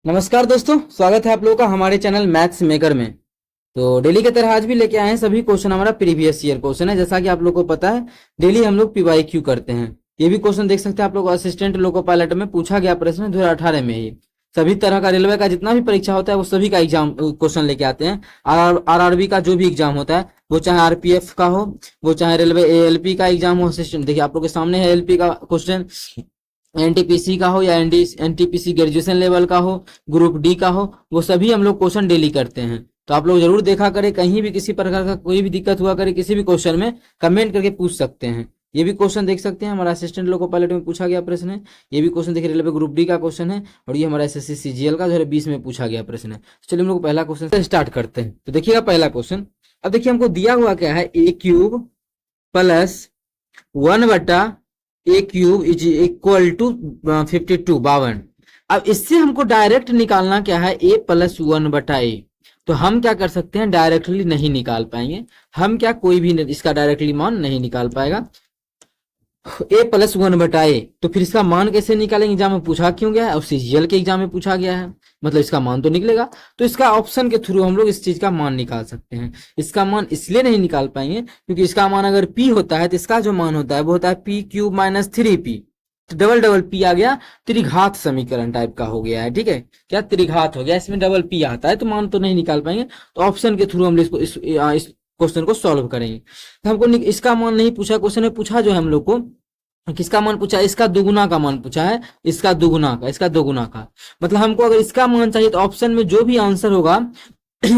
नमस्कार दोस्तों, स्वागत है आप लोगों का हमारे चैनल मैथ्स मेकर में। तो डेली की तरह आज भी लेके आए हैं सभी क्वेश्चन। हमारा प्रीवियस ईयर क्वेश्चन है। जैसा कि आप लोगों को पता है, डेली हम लोग पीवाईक्यू करते हैं। ये भी क्वेश्चन देख सकते हैं आप लोग, असिस्टेंट लोको पायलट में पूछा गया प्रश्न 2018 में ही। सभी तरह का रेलवे का जितना भी परीक्षा होता है वो सभी का एग्जाम क्वेश्चन लेके आते हैं। आरआरबी का जो भी एग्जाम होता है, वो चाहे आरपीएफ का हो, वो चाहे रेलवे एएलपी का एग्जाम हो, असिस्टेंट। देखिए आप लोग के सामने है एलपी का क्वेश्चन, एनटीपीसी का हो या एनटीपीसी ग्रेजुएशन लेवल का हो, ग्रुप डी का हो, वो सभी हम लोग क्वेश्चन डेली करते हैं। तो आप लोग जरूर देखा करें, कहीं भी किसी प्रकार का कोई भी दिक्कत हुआ करे किसी भी क्वेश्चन में, कमेंट करके पूछ सकते हैं। ये भी क्वेश्चन देख सकते हैं, हमारा असिस्टेंट लोको पायलट में पूछा गया प्रश्न है। ये भी क्वेश्चन देखिए रेलवे ग्रुप डी का क्वेश्चन है, और ये हमारा एसएससी सीजीएल का 2020 में पूछा गया प्रश्न है। चलिए हम लोग पहला क्वेश्चन से स्टार्ट करते हैं। तो देखिएगा पहला क्वेश्चन। अब देखिए हमको दिया हुआ क्या है, a cube plus 1/a³ is equal to 52, 52। अब इससे हमको डायरेक्ट निकालना क्या है, a प्लस 1/a। तो हम क्या कर सकते हैं, डायरेक्टली नहीं निकाल पाएंगे। हम क्या, कोई भी इसका डायरेक्टली मान नहीं निकाल पाएगा। a प्लस 1/a, तो फिर इसका मान कैसे निकालेंगे, एग्जाम में पूछा क्यों गया है, और सीजीएल के एग्जाम में पूछा गया है, मतलब इसका मान तो निकलेगा। तो इसका ऑप्शन के थ्रू हम लोग इस चीज का मान निकाल सकते हैं। इसका मान इसलिए नहीं निकाल पाएंगे क्योंकि इसका मान अगर p होता है तो इसका जो मान होता है वो होता है p³ माइनस 3p। तो डबल डबल p आ गया, त्रिघात समीकरण टाइप का हो गया है। ठीक है, क्या त्रिघात हो गया, इसमें डबल p आता है, तो मान तो नहीं निकाल पाएंगे। तो ऑप्शन के थ्रू हम इसको इस क्वेश्चन को सॉल्व करेंगे। तो हमको इसका मान नहीं पूछा, क्वेश्चन में पूछा जो है हम लोग को किसका मान पूछा है, इसका दुगुना का मान पूछा है, इसका दुगुना का, इसका दोगुना का। मतलब हमको अगर इसका मान चाहिए तो ऑप्शन में जो भी आंसर होगा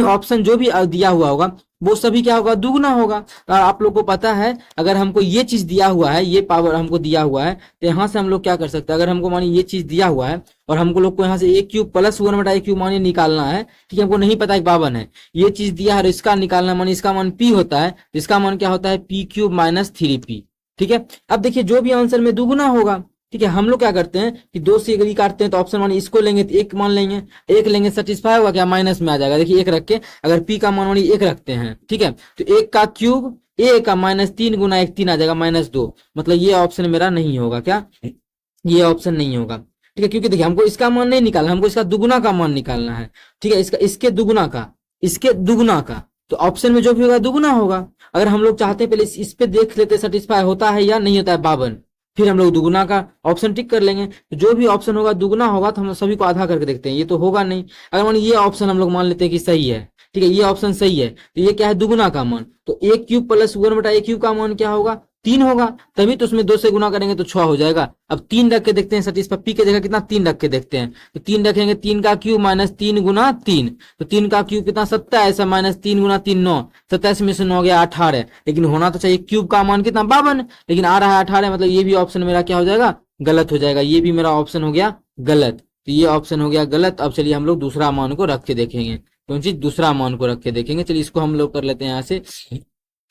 ऑप्शन जो भी दिया हुआ होगा वो सभी क्या होगा, दुगुना होगा। तो आप लोग को पता है, अगर हमको ये चीज दिया हुआ है, ये पावर हमको दिया हुआ है, तो यहाँ से हम लोग क्या कर सकते हैं, अगर हमको मानिए ये चीज दिया हुआ है और हमको लोग को यहाँ से a³ प्लस 1/a³ मानिए निकालना है, ठीक है, हमको नहीं पता है 52 है, ये चीज दिया है, इसका निकालना मानिए इसका मान p होता है, इसका मान क्या होता है, p³ माइनस 3p। ठीक है, अब देखिए जो भी आंसर में दुगुना होगा, ठीक है, हम लोग क्या करते हैं कि 2 से यदि काटते हैं तो ऑप्शन मान इसको लेंगे तो 1 मान लेंगे, 1 लेंगे सेटिस्फाई होगा क्या, माइनस में आ जाएगा। देखिए 1 रख के, अगर p का मान मानिए 1 रखते हैं, ठीक है, तो 1 का क्यूब a का माइनस 3 गुना 1 3 आ जाएगा -2। मतलब ये ऑप्शन मेरा नहीं होगा, क्या ये ऑप्शन नहीं होगा। ठीक है, क्योंकि देखिए हमको इसका मान नहीं निकालना, हमको इसका दुगुना का मान निकालना है। ठीक है, इसका इसके दुगुना का, इसके दुगुना का, तो ऑप्शन में जो भी होगा दुगुना होगा। अगर हम लोग चाहते हैं पहले इस पे देख लेते सेटिस्फाई होता है या नहीं होता है 52, फिर हम लोग दुगुना का ऑप्शन टिक कर लेंगे। तो जो भी ऑप्शन होगा दुगुना होगा तो हम सभी को आधा करके देखते हैं, ये तो होगा नहीं। अगर मान ये ऑप्शन हम लोग मान लेते हैं कि सही है, ठीक है, ये ऑप्शन सही है, तो ये क्या है, दुगुना का मान। तो a³ प्लस 1/a³ का मान क्या होगा, 3 होगा, तभी तो उसमें 2 से गुना करेंगे तो 6 हो जाएगा। अब 3 रख के देखते हैं, सेटिस्फाई p की जगह कितना 3 रख के देखते हैं, तो 3 रखेंगे, 3 का क्यूब माइनस 3 गुना 3, तो 3 का क्यूब कितना 27 है, माइनस 3 गुना 3 9, 27 में से 9 गया 18। लेकिन होना तो चाहिए क्यूब का मान कितना 52, लेकिन आ रहा है 18, मतलब ये भी ऑप्शन मेरा क्या हो जाएगा, गलत हो जाएगा। ये भी मेरा ऑप्शन हो गया गलत, तो ये ऑप्शन हो गया गलत। अब चलिए हम लोग दूसरा मान को रख के देखेंगे, कौन चीज, दूसरा मान को रख के देखेंगे। चलिए इसको हम लोग कर लेते हैं यहाँ से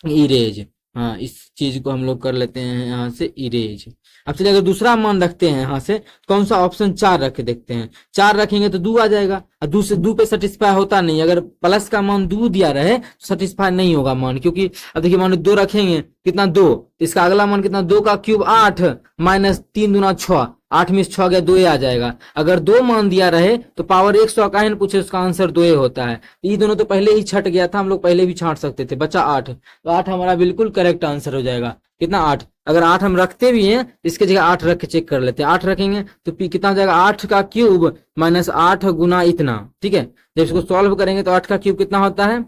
इरेज। हाँ, इस चीज को हम लोग कर लेते हैं यहाँ से इरेज। अब चलिए अगर दूसरा मान रखते हैं यहाँ से, कौन सा, ऑप्शन 4 रख के देखते हैं। 4 रखेंगे तो 2 आ जाएगा, और 2 से 2 पे सेटिस्फाई होता नहीं। अगर प्लस का मान 2 दिया रहे तो सेटिस्फाई नहीं होगा मान, क्योंकि अब देखिए मान 2 रखेंगे, कितना 2, इसका अगला मान कितना, 2 का क्यूब 8 माइनस 3 दूना 6, 8 में से 6 गया 2 आ जाएगा। अगर 2 मान दिया रहे तो पावर 100 का है पूछे, उसका आंसर 2 होता है। ये दोनों तो पहले ही छट गया था, हम लोग पहले भी छांट सकते थे, बचा 8, तो 8 हमारा बिल्कुल करेक्ट आंसर हो जाएगा। कितना, 8। अगर 8 हम रखते भी हैं, इसके जगह 8 रख के चेक कर लेते हैं। 8 रखेंगे तो पी कितना हो जाएगा, 8 का क्यूब माइनस 8 गुना इतना। ठीक है, जब इसको सॉल्व करेंगे तो 8 का क्यूब कितना होता है,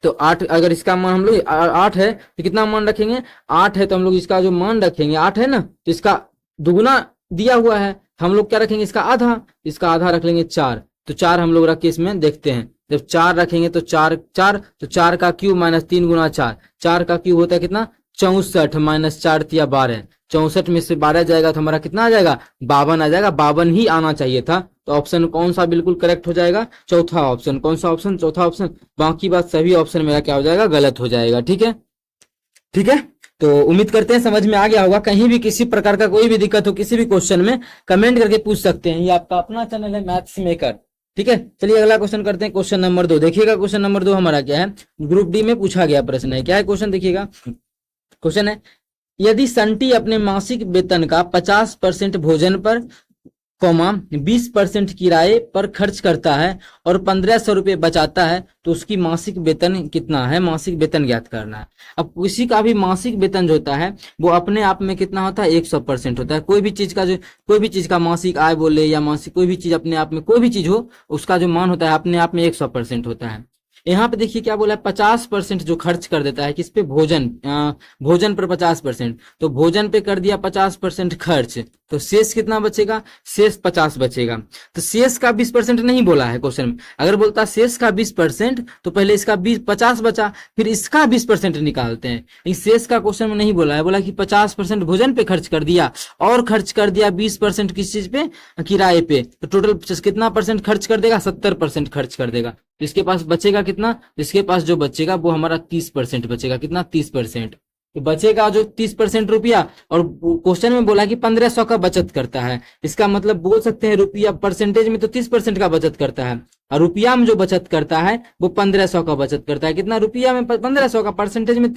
तो 8, अगर इसका मान हम लोग 8 है तो कितना मान रखेंगे, 8 है तो हम लोग इसका जो मान रखेंगे 8 है ना, तो इसका दुगुना दिया हुआ है, हम लोग क्या रखेंगे, इसका आधा, इसका आधा रख लेंगे 4। तो 4 हम लोग रख के इसमें देखते हैं, जब 4 रखेंगे तो 4 4, तो 4 का क्यूब माइनस 3 गुना 4, 4 का क्यूब होता है कितना, 64 माइनस 4 तिया 12, 64 में से 12 जाएगा तो हमारा कितना आ जाएगा, 52 आ जाएगा। 52 ही आना चाहिए था, तो ऑप्शन कौन सा बिल्कुल करेक्ट हो जाएगा, चौथा ऑप्शन। कौन सा ऑप्शन, चौथा ऑप्शन। बाकी बात सभी ऑप्शन मेरा क्या हो जाएगा, गलत हो जाएगा। ठीक है, ठीक है, तो उम्मीद करते हैं समझ में आ गया होगा। कहीं भी किसी प्रकार का कोई भी दिक्कत हो किसी भी क्वेश्चन में, कमेंट करके पूछ सकते हैं। ये आपका अपना चैनल है मैथ्स मेकर। ठीक है, चलिए अगला क्वेश्चन करते हैं, क्वेश्चन नंबर 2। देखिएगा क्वेश्चन नंबर 2 हमारा क्या है, ग्रुप डी में पूछा गया प्रश्न है। क्या है क्वेश्चन, देखिएगा क्वेश्चन है, यदि संटी अपने मासिक वेतन का 50% भोजन पर कॉमा 20% किराए पर खर्च करता है और 1500 रुपये बचाता है, तो उसकी मासिक वेतन कितना है, मासिक वेतन ज्ञात करना है। अब किसी का भी मासिक वेतन जो होता है वो अपने आप में कितना होता है, 100% होता है। कोई भी चीज का जो, कोई भी चीज का मासिक आय बोले या मासिक कोई भी चीज अपने आप में, कोई भी चीज हो, उसका जो मान होता है अपने आप में 100% होता है। यहाँ पे देखिए क्या बोला है, 50% जो खर्च कर देता है किस पे, भोजन, भोजन पर 50%, तो भोजन पे कर दिया 50% खर्च, तो शेष कितना बचेगा, शेष 50 बचेगा। तो शेष का 20% नहीं बोला है क्वेश्चन में। अगर बोलता शेष का 20%, तो पहले इसका 50 बचा, फिर इसका 20% निकालते हैं। लेकिन शेष का क्वेश्चन में नहीं बोला है, बोला कि 50% भोजन पे खर्च कर दिया और खर्च कर दिया 20% किस चीज पे, किराए पे, तो टोटल कितना परसेंट खर्च कर देगा, 70% खर्च कर देगा। तो इसके पास बचेगा कितना, इसके पास जो बचेगा वो हमारा 30% बचेगा। कितना, 30%। तो बचेगा जो 30% रुपया, और क्वेश्चन में बोला कि 1500 का बचत करता है, इसका मतलब बोल सकते हैं रुपया परसेंटेज में तो 30% का बचत करता है, और रुपया में जो बचत करता है वो 1500 का बचत करता है। कितना, रुपया में 1500 का, परसेंटेज में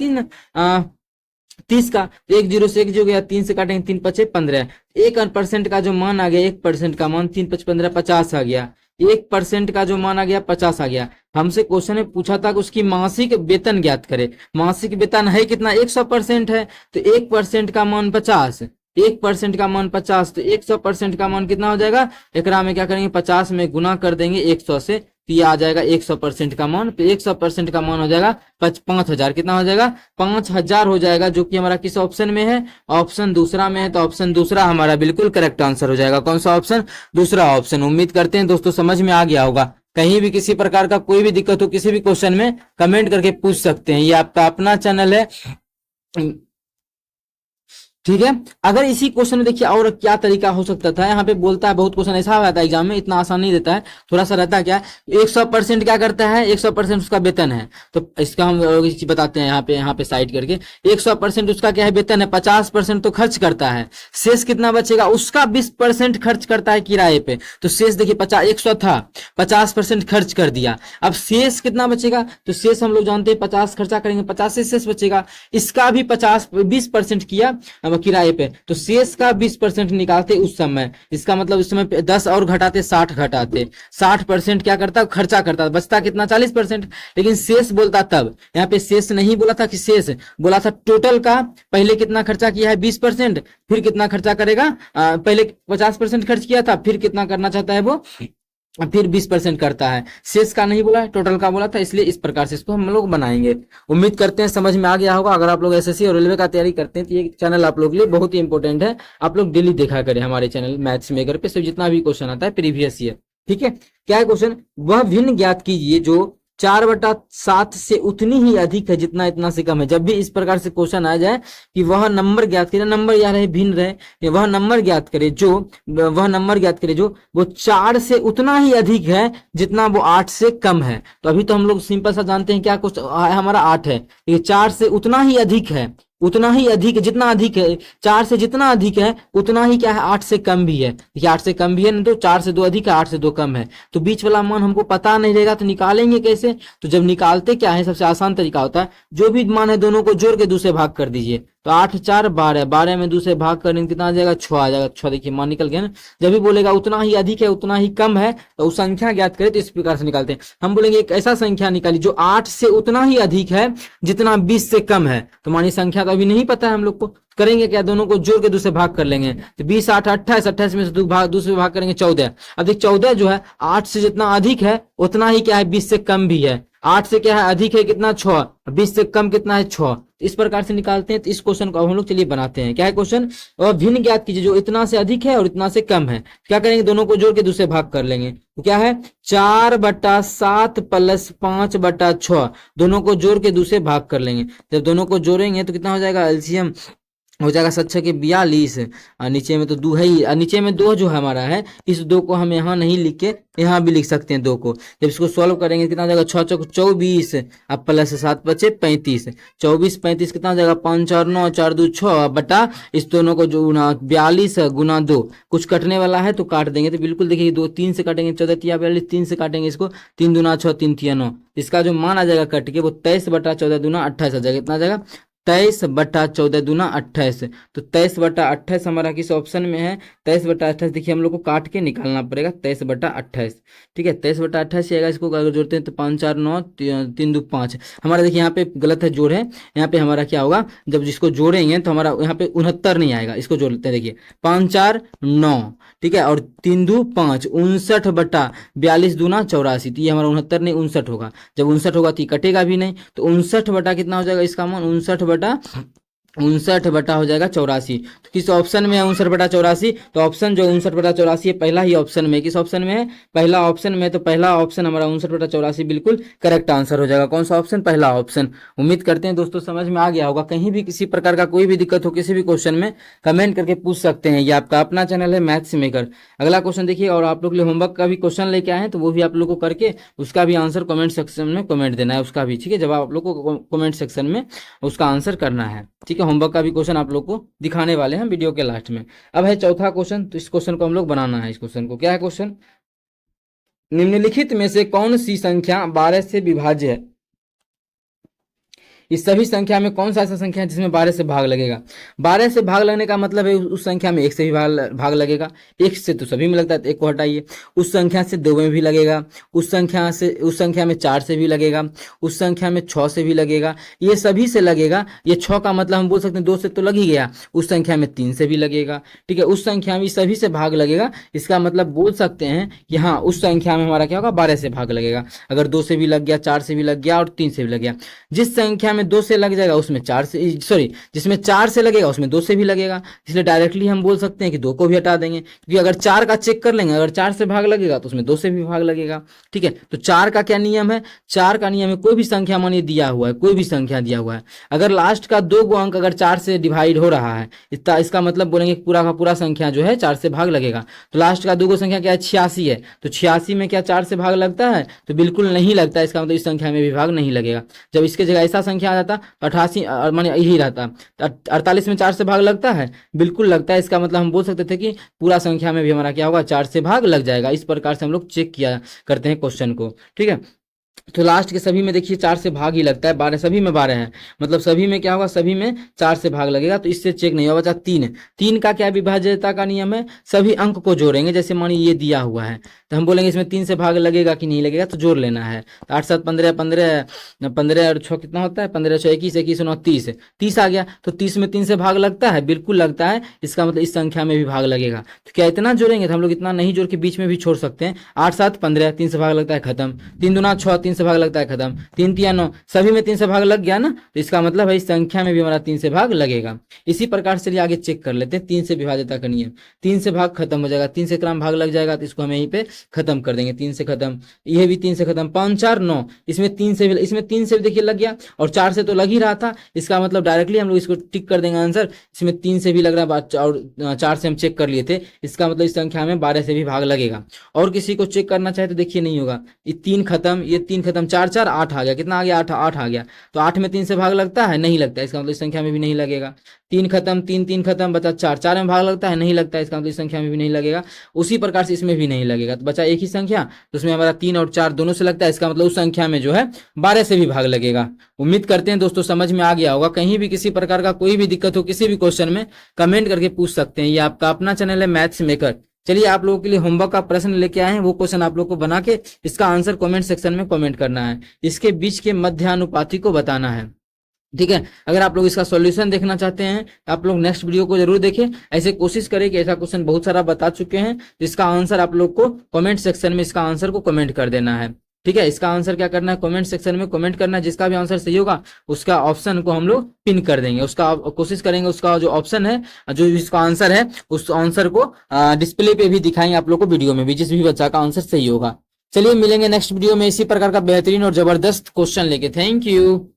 30 का, 1 0 से 1 0 गया, 3 से काटेंगे 3 5 15, 1% का जो मान आ गया, 1% का मान 3 5 15 50 आ गया, 1% का जो मान आ गया 50 आ गया। हमसे क्वेश्चन में पूछा था कि उसकी मासिक वेतन ज्ञात करे। मासिक वेतन है कितना, 100% है, तो 1% का मान 50, 1% का मान 50, तो 100% का मान कितना हो जाएगा, एकरा में क्या करेंगे, 50 में गुना कर देंगे 100 से, तो ये आ जाएगा 100% का मान। तो 100% का मान हो जाएगा 5000। कितना हो जाएगा, 5000 हो जाएगा, जो कि हमारा किस ऑप्शन में है, ऑप्शन दूसरा में है। तो ऑप्शन दूसरा हमारा बिल्कुल करेक्ट आंसर हो जाएगा। कौन सा ऑप्शन, दूसरा ऑप्शन। उम्मीद करते हैं दोस्तों समझ में आ गया होगा। कहीं भी किसी प्रकार का कोई भी दिक्कत हो किसी भी क्वेश्चन में, कमेंट करके पूछ सकते हैं। ये आपका अपना चैनल है, ठीक है। अगर इसी क्वेश्चन में देखिए और क्या तरीका हो सकता था, यहाँ पे बोलता है बहुत क्वेश्चन ऐसा रहता है एग्जाम में, इतना आसान नहीं देता है, थोड़ा सा रहता है क्या, 100% क्या करता है, 100% उसका वेतन है। तो इसका हम बताते हैं यहाँ पे साइड करके, 100% उसका क्या है, वेतन है, 50% तो खर्च करता है, शेष कितना बचेगा, उसका 20% खर्च करता है किराए पे। तो शेष देखिए 100 था, 50% खर्च कर दिया, अब शेष कितना बचेगा, तो शेष हम लोग जानते हैं 50 खर्चा करेंगे, 50 से शेष बचेगा, इसका भी 20% किया किराए पे, तो शेष का 20% निकालते उस समय। इसका मतलब उस समय 10 और घटाते, 60 घटाते, 60% क्या करता, खर्चा करता, बचता कितना, 40%। लेकिन शेष बोलता तब, यहाँ पे शेष नहीं बोला था कि शेष, बोला था टोटल का, पहले कितना खर्चा किया है 20%, फिर कितना खर्चा करेगा, पहले 50% खर्च किया था, फिर कितना करना चाहता है वो, फिर 20% करता है। शेष का नहीं बोला है, टोटल का बोला था, इसलिए इस प्रकार से इसको हम लोग बनाएंगे। उम्मीद करते हैं समझ में आ गया होगा। अगर आप लोग एसएससी और रेलवे का तैयारी करते हैं तो ये चैनल आप लोग के लिए बहुत ही इंपॉर्टेंट है। आप लोग डेली देखा करें हमारे चैनल मैथ्स मेकर पे, सब जितना भी क्वेश्चन आता है प्रीवियस ईयर, ठीक है। क्या है क्वेश्चन, वह भिन्न ज्ञात कीजिए जो 4/7 से उतनी ही अधिक है जितना इतना से कम है। जब भी इस प्रकार से क्वेश्चन आ जाए कि वह नंबर ज्ञात करे, नंबर या रहे भिन्न रहे, वह नंबर ज्ञात करे जो, वह नंबर ज्ञात करे जो वो 4 से उतना ही अधिक है जितना वो 8 से कम है। तो अभी तो हम लोग सिंपल सा जानते हैं क्या क्वेश्चन हमारा 8 है, ये 4 से उतना ही अधिक है, उतना ही अधिक, जितना अधिक है 4 से जितना अधिक है उतना ही क्या है 8 से कम भी है। देखिए 8 से कम भी है ना, तो 4 से 2 अधिक है, 8 से 2 कम है, तो बीच वाला मान हमको पता नहीं रहेगा, तो निकालेंगे कैसे। तो जब निकालते क्या है, सबसे आसान तरीका होता है, जो भी मान है दोनों को जोड़ के 2 से भाग कर दीजिए। तो 8 4 12, 12 में 2 से भाग करेंगे कितना आ जाएगा, 6 आ जाएगा। 6 देखिए मान निकल गया ना। जब भी बोलेगा उतना ही अधिक है उतना ही कम है, तो उस संख्या ज्ञात करें, तो इस प्रकार से निकालते हैं। हम बोलेंगे एक ऐसा संख्या निकाली जो 8 से उतना ही अधिक है जितना 20 से कम है। तो मानिए संख्या तो अभी नहीं पता है हम लोग को, करेंगे क्या, दोनों को जोड़ के 2 से भाग कर लेंगे। तो 20 8 28, 28 में से 2 से भाग करेंगे 14। अब देख 14 जो है 8 से जितना अधिक है उतना ही क्या है 20 से कम भी है। 8 से क्या है अधिक है कितना, 6, 20 से कम कितना है 6। इस प्रकार से निकालते हैं। तो इस क्वेश्चन को हम लोग चलिए बनाते हैं। क्या है क्वेश्चन, और भिन्न ज्ञात कीजिए जो इतना से अधिक है और इतना से कम है। क्या करेंगे, दोनों को जोड़ के 2 से भाग कर लेंगे। तो क्या है 4/7 + 5/6, दोनों को जोड़ के 2 से भाग कर लेंगे। जब दोनों को जोड़ेंगे तो कितना हो जाएगा, एलसीएम हो जाएगा 7 6 के 42, और नीचे में तो 2 है ही, और नीचे में 2 जो हमारा है, इस 2 को हम यहाँ नहीं लिख के यहाँ भी लिख सकते हैं 2 को। जब इसको सॉल्व करेंगे कितना हो जाएगा, 6 चौक 24, अब प्लस 7 बचे 35, 24 35 कितना हो जाएगा, 5 और 9 4 2 6 बटा इस दोनों को जो 42 गुना 2, कुछ कटने वाला है तो काट देंगे। तो बिल्कुल देखिए 2 3 से काटेंगे, 14 3 42, 3 से काटेंगे इसको, 3 दूना 6 3 3 9, इसका जो मान आ जाएगा कट के वो 23/14 दूना 28 आ जाएगा। कितना आ जाएगा 23/14 दूना 28। तो 23/28 हमारा किस ऑप्शन में है? 23/28 देखिए हम लोग को काट के निकालना पड़ेगा 23/28। ठीक है, 23/28 आएगा। इसको अगर जोड़ते हैं तो 5 4 9 3 2 5। हमारा देखिए यहाँ पे गलत है जोड़ है, यहाँ पे हमारा क्या होगा, जब जिसको जोड़ेंगे तो हमारा यहाँ पे 69 नहीं आएगा। इसको जोड़ लेते हैं, देखिए 5 4 9, ठीक है, और 3 2 5, 59/42 दूना 84। तो ये हमारा 69 नहीं 59 होगा। जब 59 होगा तो ये कटेगा भी नहीं, तो 59 बटा कितना हो जाएगा इसका मान? 59 हो जाएगा 84। तो किस ऑप्शन में है 59/84? तो ऑप्शन जो 59/84 है पहला ही ऑप्शन में। किस ऑप्शन में है? पहला ऑप्शन में। तो पहला ऑप्शन हमारा 59/84 बिल्कुल करेक्ट आंसर हो जाएगा। कौन सा ऑप्शन? पहला ऑप्शन। उम्मीद करते हैं दोस्तों समझ में आ गया होगा। कहीं भी किसी प्रकार का कोई भी दिक्कत हो किसी भी क्वेश्चन में कमेंट करके पूछ सकते हैं। ये आपका अपना चैनल है मैथ्स मेकर। अगला क्वेश्चन देखिए, और आप लोग के लिए होमवर्क का भी क्वेश्चन लेके आए हैं, तो वो भी आप लोग को करके उसका भी आंसर कमेंट सेक्शन में कमेंट देना है उसका भी। ठीक है, जब आप लोग को कमेंट सेक्शन में उसका आंसर करना है। ठीक है, होमवर्क का भी क्वेश्चन आप लोग को दिखाने वाले हैं वीडियो के लास्ट में। अब है चौथा क्वेश्चन, तो इस क्वेश्चन को हम लोग बनाना है। इस क्वेश्चन को क्या है? क्वेश्चन, निम्नलिखित में से कौन सी संख्या 12 से विभाज्य है? इस सभी संख्या में कौन सा ऐसा संख्या है जिसमें 12 से भाग लगेगा? 12 से भाग लगने का मतलब है उस संख्या में 1 से भी भाग लगेगा। 1 से तो सभी में लगता है, तो 1 को हटाइए। उस संख्या से 2 में भी लगेगा, उस संख्या में 4 से भी लगेगा, उस संख्या में 6 से भी लगेगा, ये सभी से लगेगा। ये 6 का मतलब हम बोल सकते हैं 2 से तो लग ही गया, उस संख्या में 3 से भी लगेगा। ठीक है, उस संख्या में सभी से भाग लगेगा। इसका मतलब बोल सकते हैं कि हाँ उस संख्या में हमारा क्या होगा? 12 से भाग लगेगा। अगर 2 से भी लग गया, 4 से भी लग गया और 3 से भी लग गया। जिस संख्या में 2 से लग जाएगा उसमें 4 से, सॉरी, जिसमें 4 से लगेगा उसमें 2 से भी लगेगा। इसलिए डायरेक्टली हम बोल सकते हैं कि 2 को भी हटा देंगे, क्योंकि अगर 4 का चेक कर लेंगे, अगर 4 से भाग लगेगा तो उसमें 2 से भी भाग लगेगा। ठीक है, तो 4 का क्या नियम है? 4 का नियम है कोई भी संख्या मानिए दिया हुआ है, कोई भी संख्या दिया हुआ है, अगर लास्ट का 2 गो अंक अगर 4 से डिवाइड हो रहा है, इसका मतलब बोलेंगे पूरा का पूरा संख्या जो है 4 से भाग लगेगा। तो लास्ट का 2 गो संख्या क्या है? 86 है। तो 86 में क्या 4 से भाग लगता है? तो बिल्कुल नहीं लगता है। इसका मतलब इस संख्या में भी भाग नहीं लगेगा। जब इसके जगह ऐसा संख्या आ जाता 88 माने यही रहता, 48 में 4 से भाग लगता है? बिल्कुल लगता है। इसका मतलब हम बोल सकते थे कि पूरा संख्या में भी हमारा क्या होगा? 4 से भाग लग जाएगा। इस प्रकार से हम लोग चेक किया करते हैं क्वेश्चन को। ठीक है, तो लास्ट के सभी में देखिए 4 से भाग ही लगता है। 12 सभी में 12 है, मतलब सभी में क्या होगा? सभी में 4 से भाग लगेगा। तो इससे चेक नहीं होगा। बचा 3 का क्या विभाज्यता का नियम है? सभी अंक को जोड़ेंगे। जैसे मानिए ये दिया हुआ है तो हम बोलेंगे इसमें 3 से भाग लगेगा कि नहीं लगेगा, तो जोड़ लेना है। तो 8 7 15 15 15 और 6 कितना होता है? 15 6 21 21 9 30 30 आ गया। तो 30 में 3 से भाग लगता है? बिल्कुल लगता है। इसका मतलब इस संख्या में भी भाग लगेगा। तो क्या इतना जोड़ेंगे? तो हम लोग इतना नहीं जोड़ के बीच में भी छोड़ सकते हैं। 8 7 15 3 से भाग लगता है, खत्म। 3 दूना 6 3 से भाग लगता है, खत्म। 3 3 9 सभी में 3 से भाग लग गया ना, तो इसका मतलब है इस संख्या में भी हमारा 3 से भाग लगेगा। इसी प्रकार से आगे चेक कर लेते हैं 3 से विभाज्यता का नियम। 3 से भाग खत्म हो जाएगा, 3 से क्रम भाग लग जाएगा, तो इसको हम यहीं पे खत्म कर देंगे। 3 से खत्म, यह भी 3 से खत्म। 5 4 9 इसमें 3 से भी देखिए लग गया, और 4 से तो लग ही रहा था। इसका मतलब डायरेक्टली हम लोग इसको टिक कर देंगे आंसर। इसमें 3 से भी लग रहा है और 4 से हम चेक कर लिए थे। इसका मतलब इस संख्या में 12 से भी भाग लगेगा। और किसी को चेक करना चाहे तो देखिए नहीं होगा। ये 3 खत्म, ये 3 खत्म, 4 4 8 आ गया। कितना आ गया? 8 आ गया। तो 8 में 3 से भाग लगता है? नहीं लगता है। इसका मतलब इस संख्या में भी नहीं लगेगा। 3 खत्म, 3 3 खत्म, बचा 4 4 में भाग लगता है? नहीं लगता है। इसका मतलब इस संख्या में भी नहीं लगेगा। उसी प्रकार से इसमें भी नहीं लगेगा। तो बचा एक ही संख्या, तो उसमें हमारा 3 और 4 दोनों से लगता है। इसका मतलब उस संख्या में जो है 12 से भी भाग लगेगा। उम्मीद करते हैं दोस्तों समझ में आ गया होगा। कहीं भी किसी प्रकार का कोई भी दिक्कत हो किसी भी क्वेश्चन में कमेंट करके पूछ सकते हैं। ये आपका अपना चैनल है मैथ्स मेकर। चलिए आप लोगों के लिए होमवर्क का प्रश्न लेके आए हैं। वो क्वेश्चन आप लोग को बना के इसका आंसर कमेंट सेक्शन में कमेंट करना है। इसके बीच के मध्यानुपाती को बताना है। ठीक है, अगर आप लोग इसका सॉल्यूशन देखना चाहते हैं आप लोग नेक्स्ट वीडियो को जरूर देखें। ऐसे कोशिश करें कि ऐसा क्वेश्चन बहुत सारा बता चुके हैं, जिसका आंसर आप लोग को कमेंट सेक्शन में इसका आंसर को कमेंट कर देना है। ठीक है, इसका आंसर क्या करना है? कमेंट सेक्शन में कमेंट करना है। जिसका भी आंसर सही होगा उसका ऑप्शन को हम लोग पिन कर देंगे। उसका कोशिश करेंगे उसका जो ऑप्शन है, जो इसका आंसर है, उस आंसर को डिस्प्ले पे भी दिखाएंगे आप लोग को वीडियो में भी, जिस भी बच्चा का आंसर सही होगा। चलिए मिलेंगे नेक्स्ट वीडियो में इसी प्रकार का बेहतरीन और जबरदस्त क्वेश्चन लेके। Thank you.